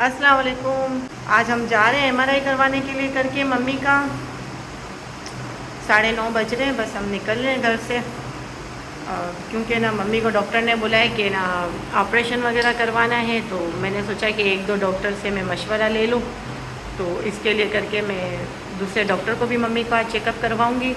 अस्सलाम वालेकुम। आज हम जा रहे हैं एमआरआई करवाने के लिए करके मम्मी का। 9:30 बज रहे हैं, बस हम निकल रहे हैं घर से। क्योंकि ना मम्मी को डॉक्टर ने बुलाया कि ना ऑपरेशन वगैरह करवाना है, तो मैंने सोचा कि एक दो डॉक्टर से मैं मशवरा ले लूँ। तो इसके लिए करके मैं दूसरे डॉक्टर को भी मम्मी का चेकअप करवाऊँगी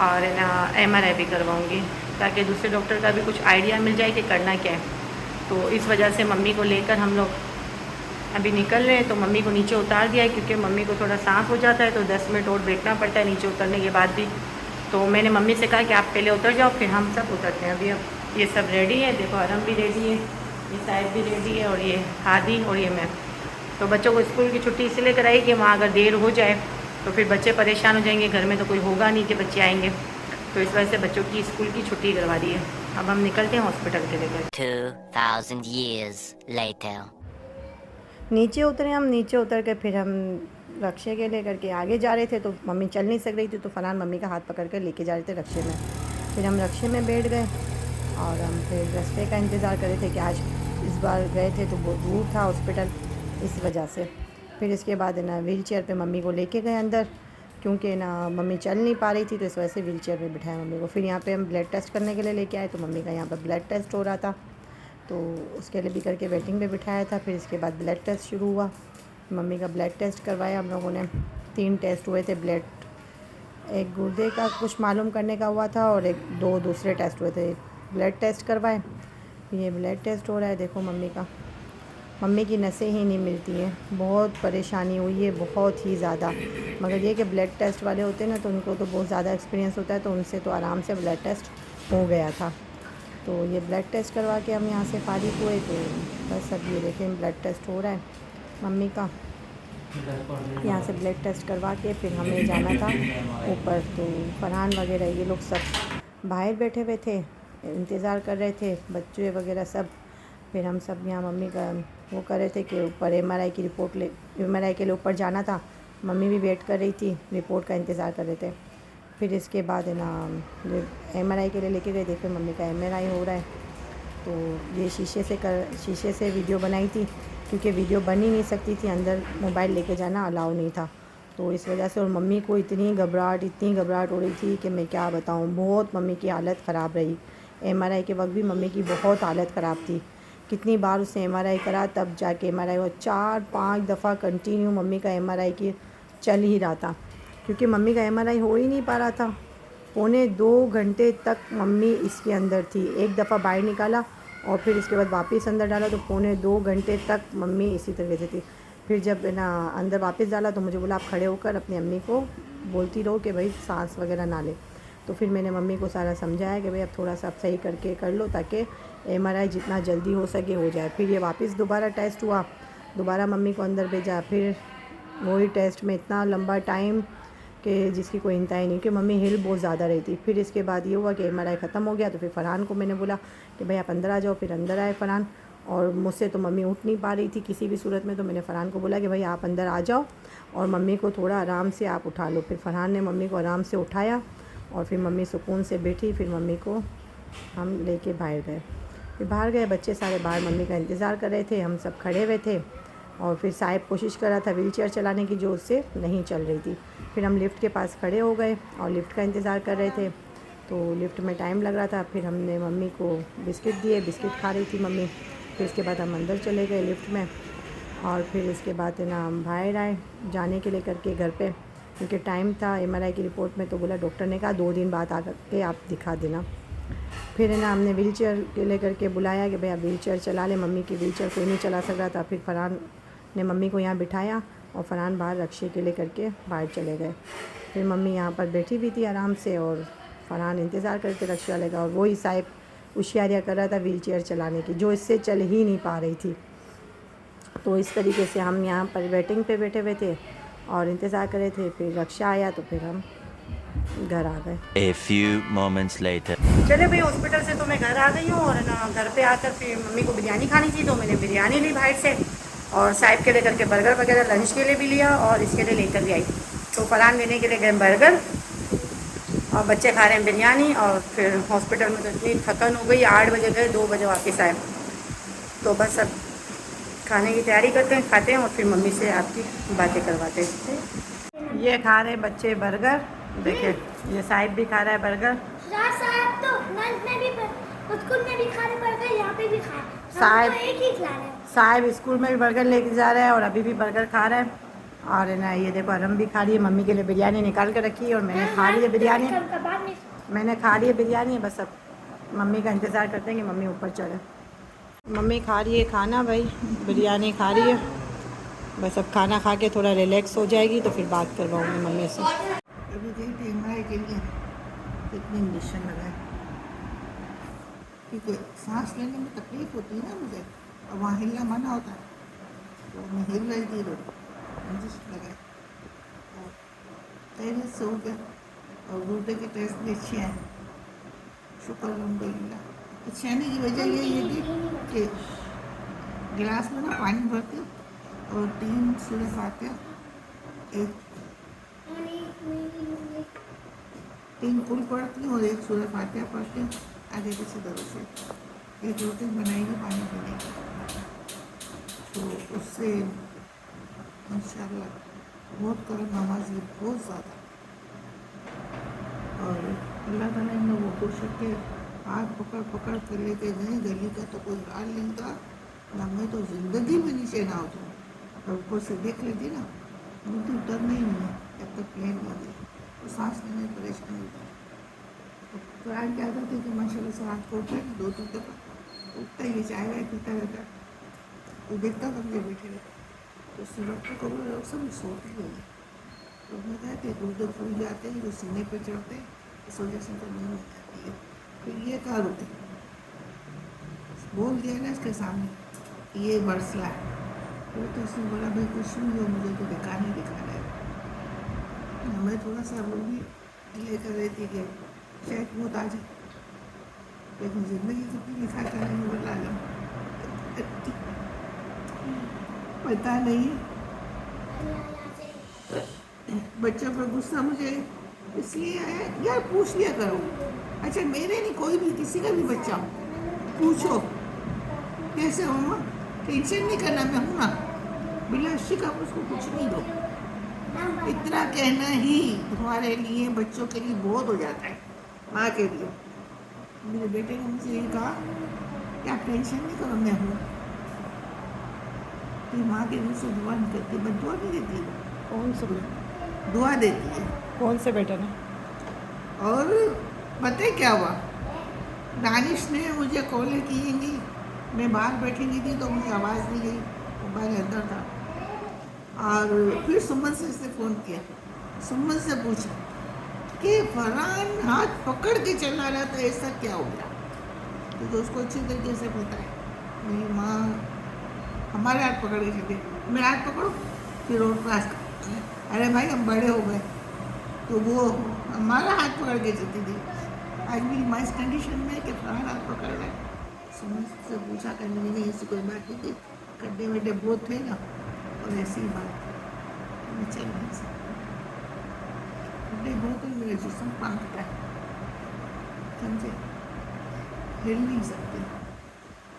और ना एमआरआई भी करवाऊँगी, ताकि दूसरे डॉक्टर का भी कुछ आइडिया मिल जाए कि करना क्या है। तो इस वजह से मम्मी को लेकर हम लोग अभी निकल रहे हैं। तो मम्मी को नीचे उतार दिया है, क्योंकि मम्मी को थोड़ा सांस हो जाता है, तो 10 मिनट और बैठना पड़ता है नीचे उतरने के बाद भी। तो मैंने मम्मी से कहा कि आप पहले उतर जाओ, फिर हम सब उतरते हैं। अभी अब ये सब रेडी है, देखो अरम भी रेडी है, ये साहिब भी रेडी है, और ये हादी और ये मैं। तो बच्चों को स्कूल की छुट्टी इसलिए कराई कि वहाँ अगर देर हो जाए तो फिर बच्चे परेशान हो जाएंगे, घर में तो कोई होगा नहीं कि बच्चे आएंगे। तो इस वजह से बच्चों की स्कूल की छुट्टी करवा दी है। अब हम निकलते हैं हॉस्पिटल के लेकर। 2000 years later. नीचे उतरे हम, नीचे उतर के फिर हम रक्शे के लेकर के आगे जा रहे थे। तो मम्मी चल नहीं सक रही थी, तो फरहान मम्मी का हाथ पकड़ कर लेके जा रहे थे रक्शे में। फिर हम रक्शे में बैठ गए और हम फिर रास्ते का इंतज़ार कर रहे थे कि आज इस बार गए थे तो बहुत दूर था हॉस्पिटल, इस वजह से। फिर इसके बाद ना व्हील चेयर पर मम्मी को लेके गए अंदर, क्योंकि ना मम्मी चल नहीं पा रही थी, तो इस वजह से व्हील चेयर पर बिठाया मम्मी को। फिर यहाँ पे हम ब्लड टेस्ट करने के लिए लेके आए, तो मम्मी का यहाँ पर ब्लड टेस्ट हो रहा था, तो उसके लिए भी करके वेटिंग पे बिठाया था। फिर इसके बाद ब्लड टेस्ट शुरू हुआ, मम्मी का ब्लड टेस्ट करवाया हम लोगों ने। 3 टेस्ट हुए थे ब्लड, एक गुर्दे का कुछ मालूम करने का हुआ था और एक दो दूसरे टेस्ट हुए थे। ब्लड टेस्ट करवाए, ये ब्लड टेस्ट हो रहा है। देखो मम्मी का, मम्मी की नसें ही नहीं मिलती हैं, बहुत परेशानी हुई है, बहुत ही ज़्यादा। मगर ये कि ब्लड टेस्ट वाले होते हैं ना, तो उनको तो बहुत ज़्यादा एक्सपीरियंस होता है, तो उनसे तो आराम से ब्लड टेस्ट हो गया था। तो ये ब्लड टेस्ट करवा के हम यहाँ से फारिग हुए। तो बस अब ये देखें ब्लड टेस्ट हो रहा है मम्मी का। यहाँ से ब्लड टेस्ट करवा के फिर हमें जाना था ऊपर। तो फरहान वगैरह ये लोग सब बाहर बैठे हुए थे, इंतज़ार कर रहे थे, बच्चे वगैरह सब। फिर हम सब यहाँ मम्मी का वो कर रहे थे कि ऊपर एमआरआई की रिपोर्ट एमआरआई के लिए ऊपर जाना था। मम्मी भी वेट कर रही थी, रिपोर्ट का इंतज़ार कर रहे थे। फिर इसके बाद है ना एमआरआई के लिए लेके गए, देखे मम्मी का एमआरआई हो रहा है। तो ये शीशे से वीडियो बनाई थी, क्योंकि वीडियो बन ही नहीं सकती थी, अंदर मोबाइल लेके जाना अलाउ नहीं था। तो इस वजह से, और मम्मी को इतनी घबराहट हो रही थी कि मैं क्या बताऊँ, बहुत मम्मी की हालत ख़राब रही। एमआरआई के वक्त भी मम्मी की बहुत हालत ख़राब थी, कितनी बार उसने एमआरआई करा तब जाके एमआरआई हुआ। 4-5 दफ़ा कंटिन्यू मम्मी का एमआरआई की चल ही रहा था, क्योंकि मम्मी का एमआरआई हो ही नहीं पा रहा था। 2.25 घंटे तक मम्मी इसके अंदर थी, एक दफ़ा बाहर निकाला और फिर इसके बाद वापस अंदर डाला, तो 2.25 घंटे तक मम्मी इसी तरह से थी। फिर जब ना अंदर वापस डाला, तो मुझे बोला आप खड़े होकर अपनी अम्मी को बोलती रहो कि भाई सांस वगैरह ना ले। तो फिर मैंने मम्मी को सारा समझाया कि भाई अब थोड़ा सा आप सही करके कर लो, ताकि एमआरआई जितना जल्दी हो सके हो जाए। फिर ये वापस दोबारा टेस्ट हुआ, दोबारा मम्मी को अंदर भेजा, फिर वही टेस्ट में इतना लंबा टाइम कि जिसकी कोई इंतहा नहीं, कि मम्मी हिल बहुत ज़्यादा रही थी। फिर इसके बाद ये हुआ कि एमआरआई ख़त्म हो गया, तो फिर फरहान को मैंने बोला कि भाई आप अंदर आ जाओ। फिर अंदर आए फरहान, और मुझसे तो मम्मी उठ नहीं पा रही थी किसी भी सूरत में, तो मैंने फ़रहान को बोला कि भाई आप अंदर आ जाओ और मम्मी को थोड़ा आराम से आप उठा लो। फिर फरहान ने मम्मी को आराम से उठाया और फिर मम्मी सुकून से बैठी। फिर मम्मी को हम लेके बाहर गए। फिर बाहर गए, बच्चे सारे बाहर मम्मी का इंतज़ार कर रहे थे, हम सब खड़े हुए थे। और फिर साहिब कोशिश कर रहा था व्हील चेयर चलाने की, जो उससे नहीं चल रही थी। फिर हम लिफ़्ट के पास खड़े हो गए और लिफ़्ट का इंतज़ार कर रहे थे, तो लिफ़्ट में टाइम लग रहा था। फिर हमने मम्मी को बिस्किट दिए, बिस्किट खा रही थी मम्मी। फिर इसके बाद हम अंदर चले गए लिफ़्ट में, और फिर इसके बाद है ना हम बाहर आए जाने के लिए करके घर पे, क्योंकि टाइम था एमआरआई की रिपोर्ट में। तो बोला डॉक्टर ने कहा 2 दिन बाद आकर के आप दिखा देना। फिर है ना हमने व्हील चेयर के लेकर के बुलाया कि भाई आप व्हील चेयर चला लें। मम्मी की व्हील चेयर कोई नहीं चला सक रहा था। फिर फरहान ने मम्मी को यहाँ बिठाया और फरहान बाहर रक्शे के ले करके बाहर चले गए। फिर मम्मी यहाँ पर बैठी हुई थी आराम से, और फरहान इंतज़ार करते रक्शे वाले का। और वही साहिब होशियारियाँ कर रहा था व्हील चेयर चलाने की, जो इससे चल ही नहीं पा रही थी। तो इस तरीके से हम यहाँ पर वेटिंग पे बैठे हुए थे और इंतज़ार कर रहे थे। फिर रक्शा आया तो फिर हम घर आ गए। A few moments later. चले भाई, हॉस्पिटल से तो मैं घर आ गई हूँ, और ना घर पे आकर फिर मम्मी को बिरयानी खानी थी, तो मैंने बिरयानी ली बाहर से, और साहिब के लिए करके बर्गर वगैरह लंच के लिए भी लिया, और इसके लिए लेकर भी आई। तो फरहान लेने के लिए गए बर्गर, और बच्चे खा रहे हैं बिरयानी। और फिर हॉस्पिटल में तो इतनी थकन हो गई, 8 बजे गए, 2 बजे वापस आए। तो बस अब खाने की तैयारी करते हैं, खाते हैं और फिर मम्मी से आपकी बातें करवाते हैं। ये खा रहे बच्चे बर्गर, देखिए ये साहिब भी खा रहा है बर्गर। साहब तो लंच में भी स्कूल में भी खा रहे बर्गर, यहाँ पे भी खा रहे, साहिब एक ही खिला रहे हैं। साहिब स्कूल में भी बर्गर लेके जा रहा है और अभी भी बर्गर खा रहा है। और है ना, ये देखो अरम भी खा रही है, मम्मी के लिए बिरयानी निकाल के रखी है और मैंने खा ली है बिरयानी। मैंने खा ली है बिरयानी, बस अब मम्मी का इंतज़ार करते हैं कि मम्मी ऊपर चढ़े। मम्मी खा रही है खाना भाई, बिरयानी खा रही है। बस अब खाना खा के थोड़ा रिलैक्स हो जाएगी तो फिर बात करवाऊँगी मम्मी से। अभी गई थी एमआरआई के लिए, कितने इंजेक्शन लगाए, क्योंकि सांस लेने में तकलीफ होती है ना मुझे, और वहाँ हिलना मना होता है, तो मैं हिल रही थी तो इंजेक्शन लगाए और खैरियत से हो गया। और गुर्दे के टेस्ट भी अच्छे हैं, शुक्र अल्हम्दुलिल्लाह। अच्छे आने की वजह ये थी कि गिलास में ना पानी भरती और 3 सूरह फातिहा, 3 कुल पढ़ती हूँ और 1 सूरह फातिहा पढ़ती हूँ आगे पीछे दरों से। एक रूटीन बनाएगी पानी पीने की, तो उससे इंशाल्लाह बहुत करो नमाज बहुत ज़्यादा। और अल्लाह ताला इन लोगों को शक्के हाथ पकड़ पकड़ कर लेके गए, गली का तो कोई हाल नहीं था ना, मैं तो ज़िंदगी में नीचे ना उतरूँ, और ऊपर से देख लेती ना मुझे उतरना ही नहीं है जब तक प्लेन नहीं गई, तो सांस लेने में परेशानी होती है। तो कुरान की आदत है कि माशाल्लाह से रात को उठे 2-3 दफ़ा उठता ही चाय वाय पीता रहता, तो देखता था मुझे बैठे रहते, तो उससे डॉक्टर को बोला सब सोती गई है, तो मैं कहते गुर्दे फूल जाते हैं जो सीने पे चढ़ते हैं, इस वजह से तो नहीं हो जाती है। फिर ये कहा रोटी बोल दिया ना इसके सामने ये बरसला है, तो उसने बोला भाई कुछ नहीं हो, मुझे तो दिखाना ही दिखाना है। मैं थोड़ा सा वो भी लेकर रही थी कि शायद बहुत आ जाए, लेकिन ज़िंदगी कितनी लिखा करेंगे बोला पता नहीं। बच्चों पर गुस्सा मुझे इसलिए आया, यार पूछ लिया करो, अच्छा मेरे नहीं कोई भी किसी का भी बच्चा हो पूछो कैसे हो माँ, टेंशन नहीं करना, मैं हूँ ना, बिला शिक आप उसको कुछ नहीं दो, इतना कहना ही तुम्हारे लिए बच्चों के लिए बहुत हो जाता है, माँ के लिए। मेरे बेटे ने मुझे ये कहा कि आप टेंशन नहीं करो, मैं हूँ। तो माँ के मुँह से दुआ नहीं करती, मैं दुआ नहीं देती, कौन से दुआ देती है। कौन से बेटे ने? और पता है क्या हुआ, दानिश ने मुझे कॉल की, मैं बाहर बैठी हुई थी तो मुझे आवाज़ नहीं गई, मोबाइल अंदर था, और फिर सुमन से इसने फ़ोन किया, सुमन से पूछा कि फरहान हाथ पकड़ के चला रहा था, ऐसा क्या हो गया, क्योंकि उसको अच्छी तरीके से पता है मेरी माँ हमारे हाथ पकड़ के चलती, मेरा हाथ पकड़ो फिर रोड क्रॉस कर, अरे भाई हम बड़े हो गए, तो वो हमारा हाथ पकड़ के चलती थी। आज मेरी माँ इस कंडीशन में कि फरहान हाथ पकड़ रहा है, सुमन से पूछा करने में ऐसी कोई बात नहीं थी, गड्ढे वड्ढे बहुत थे ना, और ऐसी ही बात मैं चल नहीं सकती, गड्ढे बहुत है, मेरा जिस्म पाँगता है, समझे, हिल नहीं सकती।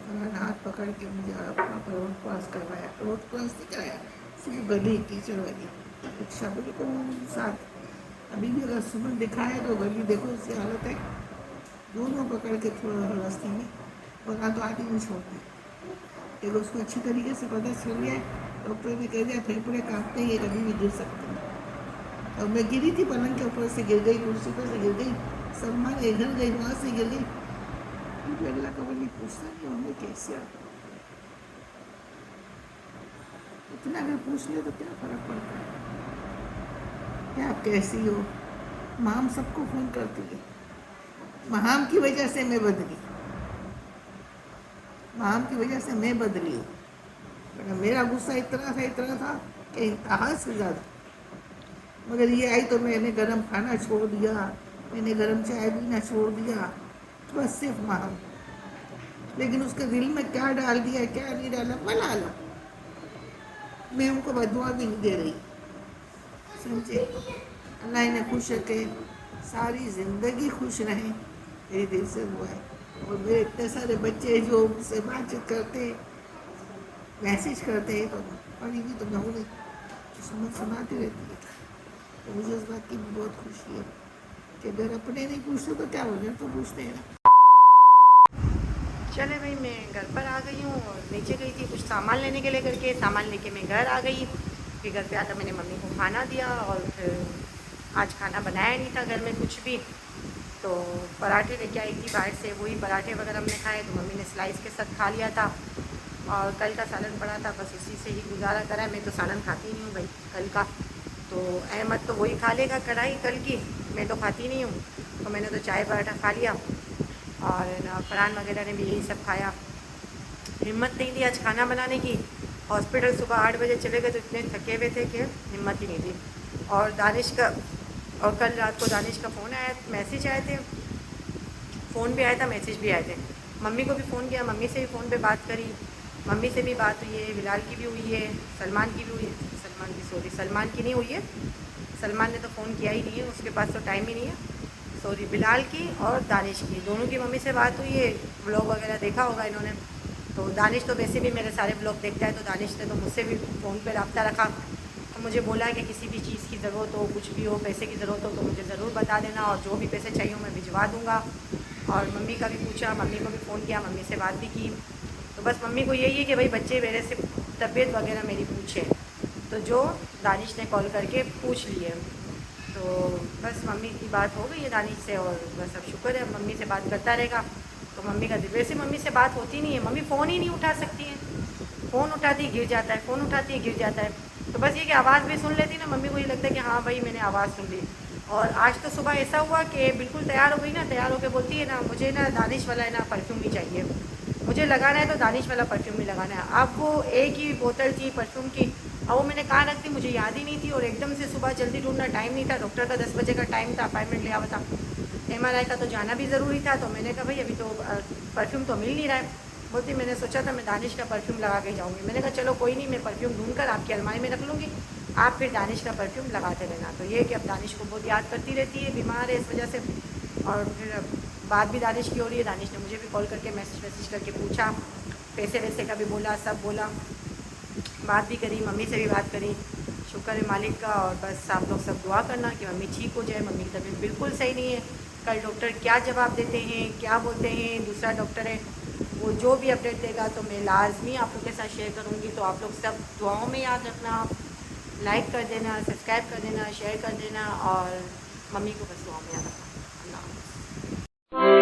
फरहान हाथ पकड़ के मुझे अपना रोड क्रॉस करवाया, रोड क्रॉस नहीं कराया, सिर्फ गली कीचड़ वाली रिक्शा बिल्कुल साथ। अभी भी अगर सुमन दिखाए तो गली देखो उसकी हालत है, दोनों पकड़ के थोड़ा रास्ते में, और तो आदमी नहीं छोड़ते, लेकिन उसको अच्छी तरीके से पता चल गया, डॉक्टर ने कह दिया फेफड़े कांपते ही कभी भी गिर सकते हैं। और मैं गिरी थी पलंग के ऊपर से गिर गई, कुर्सी पर से गिर गई, सलमान इधर गई वहाँ से गिर गई, क्योंकि अल्लाह का वली पूछता नहीं हमें कैसे आता, इतना अगर पूछ ले तो क्या फ़र्क पड़ता है, क्या आप कैसी हो। माम सबको फ़ोन करती है, माम की वजह से मैं बदली, माम की वजह से मैं बदली हूँ, मेरा गुस्सा इतना था कि इंतहा से ज़्यादा, मगर ये आई तो मैंने गरम खाना छोड़ दिया, मैंने गरम चाय पीना छोड़ दिया, बस सिर्फ माम। लेकिन उसके दिल में क्या डाल दिया क्या नहीं डाला बना लो, मैं उनको बदुआ भी नहीं दे रही, समझे। अल्लाह इन्हें खुश रखे, सारी ज़िंदगी खुश रहें, मेरे दिल से हुआ है। और मेरे इतने सारे बच्चे जो मुझसे बातचीत करते मैसेज करते हैं तो पढ़ेगी तो मैं नहीं समझ सुनाती रहती है। तो मुझे उस बात की भी बहुत खुशी है कि अगर अपने नहीं पूछते तो क्या हो, घर तो पूछते हैं ना। चले भाई, मैं घर पर आ गई हूँ और नीचे गई थी कुछ सामान लेने के लिए करके, सामान लेके मैं घर आ गई। फिर घर पे आकर मैंने मम्मी को खाना दिया और फिर आज खाना बनाया नहीं था घर में कुछ भी, तो पराठे लेके आई थी बाहर से, वही पराठे वगैरह हमने खाए। तो मम्मी ने स्लाइस के साथ खा लिया था और कल का सालन पड़ा था, बस उसी से ही गुजारा करा है। मैं तो सालन खाती नहीं हूँ भाई कल का, तो अहमद तो वही खा लेगा कढ़ाई कल की, मैं तो खाती नहीं हूँ। तो मैंने तो चाय पराठा खा लिया और ना फरहान वगैरह ने भी यही सब खाया। हिम्मत नहीं थी आज खाना बनाने की। हॉस्पिटल सुबह 8 बजे चले गए तो इतने थके हुए थे कि हिम्मत ही नहीं थी। और दानिश का, और कल रात को दानिश का फ़ोन आया, मैसेज आए थे, फ़ोन भी आया था मैसेज भी आए थे। मम्मी को भी फ़ोन किया, मम्मी से भी फ़ोन पे बात करी, मम्मी से भी बात हुई है, बिलाल की भी हुई है, सलमान की भी हुई है, सलमान की नहीं हुई है, सलमान ने तो फ़ोन किया ही नहीं है, उसके पास तो टाइम ही नहीं है। सॉरी, बिलाल की और दानिश की, दोनों की मम्मी से बात हुई है। व्लॉग वगैरह देखा होगा इन्होंने। तो दानिश तो वैसे भी मेरे सारे व्लॉग देखता है, तो दानिश ने तो मुझसे भी फ़ोन पे रब्ता रखा। तो मुझे बोला कि किसी भी चीज़ की ज़रूरत हो, कुछ भी हो, पैसे की ज़रूरत हो तो मुझे ज़रूर बता देना, और जो भी पैसे चाहिए मैं भिजवा दूँगा। और मम्मी का भी पूछा, मम्मी को भी फ़ोन किया, मम्मी से बात भी की। तो बस मम्मी को यही है कि भाई बच्चे मेरे से तबीयत वगैरह मेरी पूछें, तो जो दानिश ने कॉल करके पूछ लिए। तो बस मम्मी की बात हो गई है दानिश से, और बस अब शुक्र है मम्मी से बात करता रहेगा। तो मम्मी का वैसे मम्मी से बात होती नहीं है, मम्मी फ़ोन ही नहीं उठा सकती है, फ़ोन उठाती है गिर जाता है, फ़ोन उठाती है गिर जाता है। तो बस ये कि आवाज़ भी सुन लेती ना, मम्मी को ये लगता है कि हाँ भाई मैंने आवाज़ सुन ली। और आज तो सुबह ऐसा हुआ कि बिल्कुल तैयार हो गई ना, तैयार होकर बोलती है ना, मुझे ना दानिश वाला है ना परफ्यूम ही चाहिए, मुझे लगाना है तो दानिश वाला परफ्यूम ही लगाना है। अब वो एक ही बोतल थी परफ्यूम की, और वो मैंने कहाँ रख दी मुझे याद ही नहीं थी, और एकदम से सुबह जल्दी ढूंढना, टाइम नहीं था, डॉक्टर का 10 बजे का टाइम था, अपॉइंटमेंट लिया हुआ था, MRI का तो जाना भी ज़रूरी था। तो मैंने कहा भाई अभी तो परफ्यूम तो मिल नहीं रहा है। बोलती मैंने सोचा था मैं दानिश का परफ्यूम लगा के जाऊँगी। मैंने कहा चलो कोई नहीं, मैं परफ्यूम ढूंढ कर आपकी अलमारी में रख लूँगी, आप फिर दानिश का परफ्यूम लगाते रहना। तो ये कि अब दानिश को बहुत याद करती रहती है, बीमार है इस वजह से। और फिर बात भी दानिश की हो रही है, दानिश ने मुझे भी कॉल करके मैसेज करके पूछा, पैसे वैसे का भी बोला, सब बोला, बात भी करी, मम्मी से भी बात करी। शुक्र है मालिक का। और बस आप लोग सब दुआ करना कि मम्मी ठीक हो जाए। मम्मी की तबीयत बिल्कुल सही नहीं है। कल डॉक्टर क्या जवाब देते हैं, क्या बोलते हैं, दूसरा डॉक्टर है वो जो भी अपडेट देगा तो मैं लाजमी आप लोग के साथ शेयर करूँगी। तो आप लोग सब दुआओं में याद रखना, लाइक कर देना, सब्सक्राइब कर देना, शेयर कर देना, और मम्मी को बस दुआओं में याद रखना। अल्लाह हाफ़िज़।